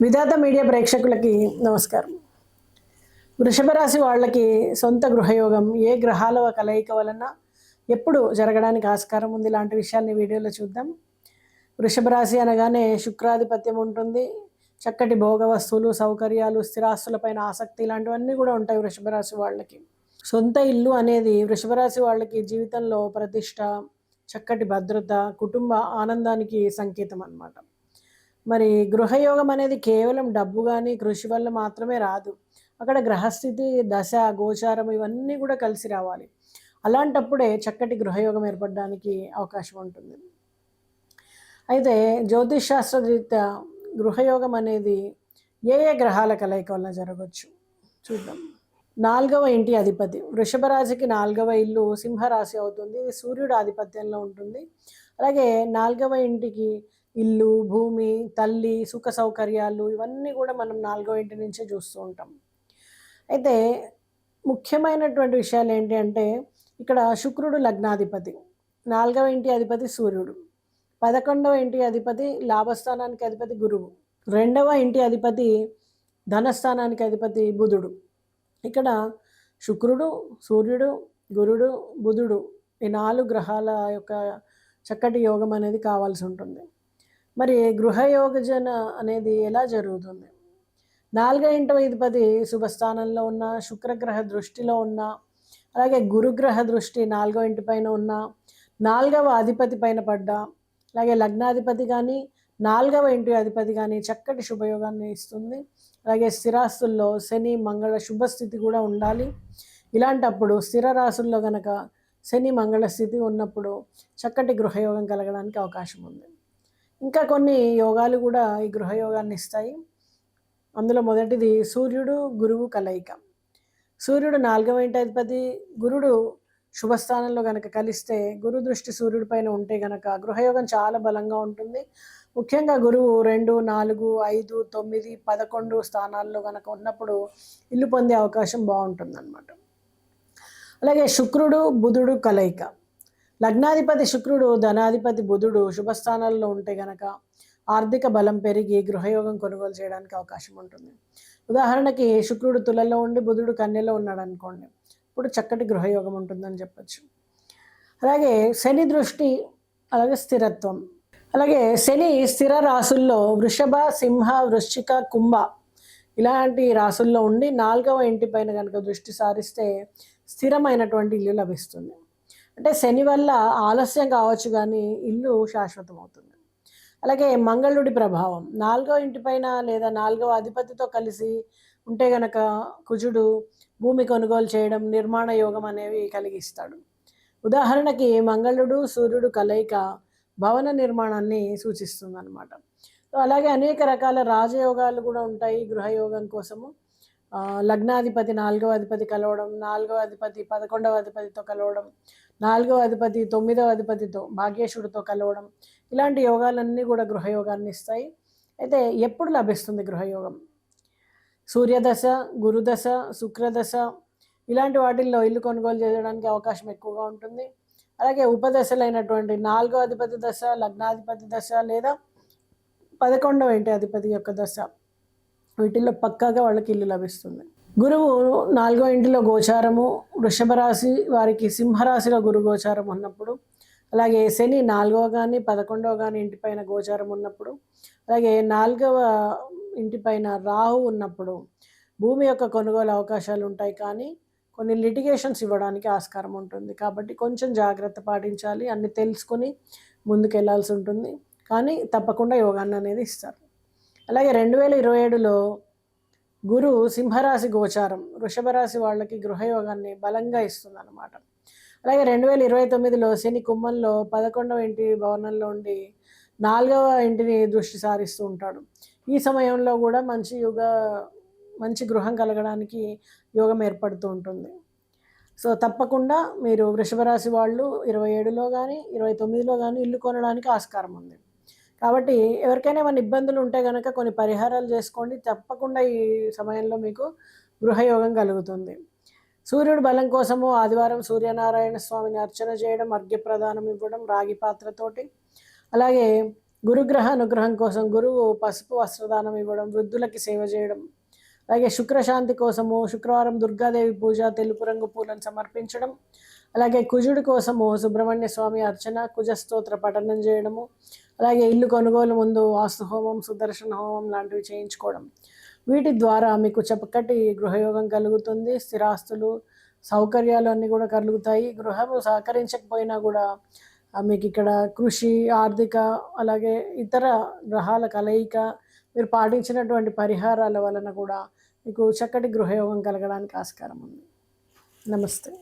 విధాత media ప్రేక్షకులకి నమస్కారం. వృషభ రాశి వాళ్ళకి సొంత గృహయోగం ఏ గ్రహాల కలయిక వలన ఎప్పుడు జరగడానికి ఆస్కారం ఉంది, ఇలాంటి విషయాల్ని వీడియోలో చూద్దాం. వృషభ రాశి అనగానే శుక్రాధిపత్యం ఉంటుంది. చక్కటి భోగ వస్తువులు, సౌకర్యాలు, స్థిరాస్తులపైన ఆసక్తి ఇలాంటివన్నీ కూడా ఉంటాయి వృషభ రాశి వాళ్ళకి. సొంత ఇల్లు అనేది వృషభ రాశి వాళ్ళకి జీవితంలో ప్రతిష్ట, చక్కటి భద్రత, కుటుంబ ఆనందానికి సంకేతం అన్నమాట. మరి గృహయోగం అనేది కేవలం డబ్బు కానీ కృషి వల్ల మాత్రమే రాదు. అక్కడ గ్రహస్థితి, దశ, గోచారం ఇవన్నీ కూడా కలిసి రావాలి. అలాంటప్పుడే చక్కటి గృహయోగం ఏర్పడడానికి అవకాశం ఉంటుంది. అయితే జ్యోతిష్ శాస్త్రరీత్యా గృహయోగం అనేది ఏ ఏ గ్రహాల కలయిక వల్ల జరగవచ్చు చూద్దాం. 4వ ఇంటి అధిపతి వృషభ రాశికి 4వ ఇల్లు సింహరాశి అవుతుంది. ఇది సూర్యుడు ఆధిపత్యంలో ఉంటుంది. అలాగే 4వ ఇంటికి ఇల్లు, భూమి, తల్లి, సుఖ సౌకర్యాలు ఇవన్నీ కూడా మనం 4వ ఇంటి నుంచే చూస్తూ ఉంటాం. అయితే ముఖ్యమైనటువంటి విషయాలు ఏంటి అంటే ఇక్కడ శుక్రుడు లగ్నాధిపతి, 4వ ఇంటి అధిపతి సూర్యుడు, 11వ ఇంటి అధిపతి లాభస్థానానికి అధిపతి గురువు, 2వ ఇంటి అధిపతి ధనస్థానానికి అధిపతి బుధుడు. ఇక్కడ శుక్రుడు, సూర్యుడు, గురుడు, బుధుడు ఈ 4 గ్రహాల యొక్క చక్కటి యోగం అనేది కావాల్సి ఉంటుంది. మరి గృహయోగజన అనేది ఎలా జరుగుతుంది? 4వ ఇంటి అధిపతి శుభస్థానంలో ఉన్న, శుక్రగ్రహ దృష్టిలో ఉన్న, అలాగే గురుగ్రహ దృష్టి 4వ ఇంటి పైన ఉన్న, 4వ అధిపతి పైన పడ్డా, అలాగే లగ్నాధిపతి కానీ 4వ ఇంటి అధిపతి కానీ చక్కటి శుభయోగాన్ని ఇస్తుంది. అలాగే స్థిరాస్తుల్లో శని, మంగళ శుభస్థితి కూడా ఉండాలి. ఇలాంటప్పుడు స్థిర రాశుల్లో కనుక శని, మంగళ స్థితి ఉన్నప్పుడు చక్కటి గృహయోగం కలగడానికి అవకాశం ఉంది. ఇంకా కొన్ని యోగాలు కూడా ఈ గృహయోగాన్ని ఇస్తాయి. అందులో మొదటిది సూర్యుడు గురువు కలయిక. సూర్యుడు 4వ ఇంటి అధిపతి, గురుడు శుభస్థానంలో కనుక కలిస్తే, గురు దృష్టి సూర్యుడి పైన ఉంటే కనుక గృహయోగం చాలా బలంగా ఉంటుంది. ముఖ్యంగా గురువు 2, 4, 5, 9, 11 స్థానాల్లో కనుక ఉన్నప్పుడు ఇల్లు పొందే అవకాశం బాగుంటుంది అన్నమాట. అలాగే శుక్రుడు బుధుడు కలయిక. లగ్నాధిపతి శుక్రుడు, ధనాధిపతి బుధుడు శుభస్థానాల్లో ఉంటే కనుక ఆర్థిక బలం పెరిగి గృహయోగం కొనుగోలు చేయడానికి అవకాశం ఉంటుంది. ఉదాహరణకి శుక్రుడు తులలో ఉండి బుధుడు కన్యలో ఉన్నాడు అనుకోండి, ఇప్పుడు చక్కటి గృహయోగం ఉంటుందని చెప్పచ్చు. అలాగే శని దృష్టి, అలాగే స్థిరత్వం. అలాగే శని స్థిర రాసుల్లో వృషభ, సింహ, వృశ్చిక, కుంభ ఇలాంటి రాసుల్లో ఉండి 4వ ఇంటి పైన కనుక దృష్టి సారిస్తే స్థిరమైనటువంటి ఇల్లు లభిస్తుంది. అంటే శని వల్ల ఆలస్యం కావచ్చు కానీ ఇల్లు శాశ్వతం అవుతుంది. అలాగే మంగళుడి ప్రభావం 4వ ఇంటి పైన లేదా 4వ అధిపతితో కలిసి ఉంటే గనక కుజుడు భూమి కొనుగోలు చేయడం, నిర్మాణ యోగం అనేవి కలిగిస్తాడు. ఉదాహరణకి మంగళుడు సూర్యుడు కలయిక భవన నిర్మాణాన్ని సూచిస్తుంది అన్నమాట. అలాగే అనేక రకాల రాజయోగాలు కూడా ఉంటాయి గృహయోగం కోసము. లగ్నాధిపతి 4వ అధిపతి కలవడం, 4వ అధిపతి 11వ అధిపతితో కలవడం, 4వ అధిపతి 9వ అధిపతితో భాగ్యేశుడితో కలవడం, ఇలాంటి యోగాలన్నీ కూడా గృహయోగాన్ని ఇస్తాయి. అయితే ఎప్పుడు లభిస్తుంది గృహయోగం? సూర్యదశ, గురుదశ, శుక్రదశ ఇలాంటి వాటిల్లో ఇల్లు కొనుగోలు చేయడానికి అవకాశం ఎక్కువగా ఉంటుంది. అలాగే ఉపదశలైనటువంటి 4వ అధిపతి దశ, లగ్నాధిపతి దశ లేదా 11వ ఇంటి అధిపతి యొక్క దశ, వీటిల్లో పక్కాగా వాళ్ళకి ఇల్లు లభిస్తుంది. గురువు 4వ ఇంటిలో గోచారము, వృషభ రాశి వారికి సింహరాశిలో గురు గోచారం ఉన్నప్పుడు, అలాగే శని 4వ కానీ 11వ కానీ ఇంటిపైన గోచారం ఉన్నప్పుడు, అలాగే 4వ ఇంటిపైన రాహు ఉన్నప్పుడు భూమి యొక్క కొనుగోలు అవకాశాలు ఉంటాయి. కానీ కొన్ని లిటిగేషన్స్ ఇవ్వడానికి ఆస్కారం ఉంటుంది. కాబట్టి కొంచెం జాగ్రత్త పాటించాలి, అన్ని తెలుసుకొని ముందుకెళ్లాల్సి ఉంటుంది. కానీ తప్పకుండా యోగాన్ని అనేది ఇస్తారు. అలాగే 2027లో గురు సింహరాశి గోచారం వృషభ రాశి వాళ్ళకి గృహయోగాన్ని బలంగా ఇస్తుంది అన్నమాట. అలాగే 2029లో శని కుంభంలో 11వ ఇంటి భవనంలో ఉండి 4వ ఇంటిని దృష్టి సారిస్తూ ఉంటాడు. ఈ సమయంలో కూడా మంచి గృహం కలగడానికి యోగం ఏర్పడుతూ ఉంటుంది. సో తప్పకుండా మీరు వృషభ రాశి వాళ్ళు 27లో కానీ 29లో కానీ ఇల్లు కొనడానికి ఆస్కారం ఉంది. కాబట్టి ఎవరికైనా ఏమైనా ఇబ్బందులు ఉంటే కనుక కొన్ని పరిహారాలు చేసుకోండి. తప్పకుండా ఈ సమయంలో మీకు గృహయోగం కలుగుతుంది. సూర్యుడు బలం కోసము ఆదివారం సూర్యనారాయణ స్వామిని అర్చన చేయడం, అర్ఘ్య ప్రదానం ఇవ్వడం రాగి పాత్రతోటి, అలాగే గురుగ్రహ అనుగ్రహం కోసం గురువు పసుపు వస్త్రదానం ఇవ్వడం, వృద్ధులకి సేవ చేయడం, అలాగే శుక్రశాంతి కోసము శుక్రవారం దుర్గాదేవి పూజ, తెలుపు రంగు పూలను సమర్పించడం, అలాగే కుజుడి కోసము సుబ్రహ్మణ్య స్వామి అర్చన, కుజస్తోత్ర పఠనం చేయడము, అలాగే ఇల్లు కొనుగోలు ముందు వాస్తు హోమం, సుదర్శన హోమం లాంటివి చేయించుకోవడం. వీటి ద్వారా మీకు చక్కటి గృహయోగం కలుగుతుంది. స్థిరాస్తులు, సౌకర్యాలు అన్నీ కూడా కలుగుతాయి. గృహము సహకరించకపోయినా కూడా మీకు ఇక్కడ కృషి, ఆర్థిక, అలాగే ఇతర గ్రహాల కలయిక, మీరు పాటించినటువంటి పరిహారాల వలన కూడా మీకు చక్కటి గృహయోగం కలగడానికి ఆస్కారం ఉంది. నమస్తే.